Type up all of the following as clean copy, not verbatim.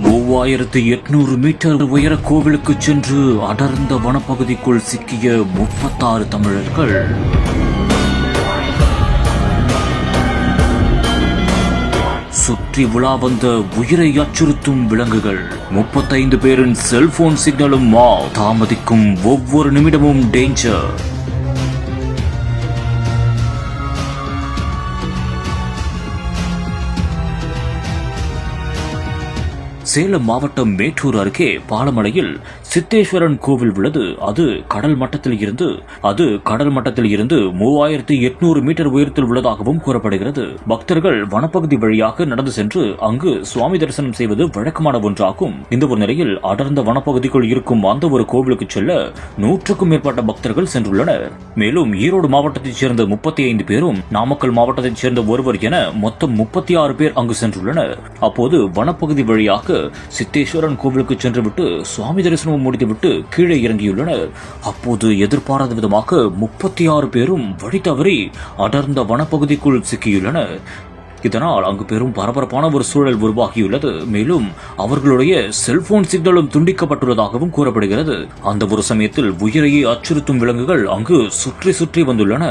3800 metre உயர கோவிலுக்கு சென்று அடர்ந்த வனப்பகுதிக்குள் சிக்கிய 36 தமிழர்கள். சுற்றி உலா வந்த உயிரை அச்சுறுத்தும் விலங்குகள். 35 பேரின் செல்போன் சிக்னலும் தாமதிக்கும் ஒவ்வொரு நிமிடமும் டேஞ்சர். சேலம் மாவட்டம் மேட்டூர் அருகே பாலமலையில் சித்தேஸ்வரன் கோவில் உள்ளது. அது கடல் மட்டத்தில் இருந்து 3800 மீட்டர் உயரத்தில் உள்ளதாகவும் கூறப்படுகிறது. பக்தர்கள் வனப்பகுதி வழியாக நடந்து சென்று அங்கு சுவாமி தரிசனம் செய்வது வழக்கமான ஒன்றாகும். இந்த ஒரு நிலையில் அடர்ந்த வனப்பகுதிக்குள் இருக்கும் அந்த ஒரு கோவிலுக்கு செல்ல 100க்கும் மேற்பட்ட பக்தர்கள் சென்றுள்ளனர். மேலும் ஈரோடு மாவட்டத்தைச் சேர்ந்த 35 பேரும் நாமக்கல் மாவட்டத்தைச் சேர்ந்த ஒருவர் என மொத்தம் 36 பேர் அங்கு சென்றுள்ளனர். அப்போது வனப்பகுதி வழியாக சித்தேஸ்வரன் கோவிலுக்கு சென்றுவிட்டு சுவாமி தரிசனம் முடித்துவிட்டு கீழே இறங்கியுள்ளனர். அப்போது எதிர்பாராத விதமாக 36 பேரும் வழி தவறி அடர்ந்த வனப்பகுதிக்குள் சிக்கியுள்ளனர். இதனால் அங்கு பெரும் பரபரப்பான ஒரு சூழல் உருவாகியுள்ளது. மேலும் அவர்களுடைய செல்போன் சிக்னலும் துண்டிக்கப்பட்டுள்ளதாகவும் கூறப்படுகிறது. அந்த ஒரு சமயத்தில் உயிரையே அச்சுறுத்தும் விலங்குகள் அங்கு சுற்றி சுற்றி வந்துள்ளன.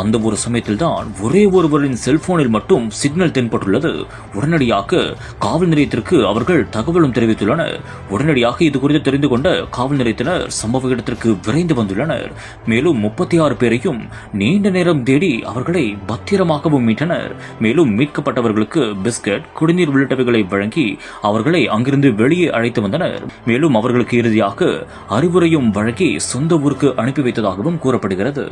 அந்த ஒரு சமயத்தில் தான் ஒரே ஒருவரின் செல்போனில் மட்டும் சிக்னல் தென்பட்டுள்ளது. உடனடியாக காவல் நிலையத்திற்கு அவர்கள் தகவலும் தெரிவித்துள்ளனர். உடனடியாக இது குறித்து தெரிந்து கொண்ட காவல் நிலையத்தினர் சம்பவ இடத்திற்கு விரைந்து வந்துள்ளனர். மேலும் 36 பேரையும் நீண்ட நேரம் தேடி அவர்களை பத்திரமாகவும் மீட்டனர். மேலும் மீட்கப்பட்டவர்களுக்கு பிஸ்கட், குடிநீர் உள்ளிட்டவைகளை வழங்கி அவர்களை அங்கிருந்து வெளியே அழைத்து வந்தனர். மேலும் அவர்களுக்கு இறுதியாக அறிவுரையும் வழங்கி சொந்த ஊருக்கு அனுப்பி வைத்ததாகவும் கூறப்படுகிறது.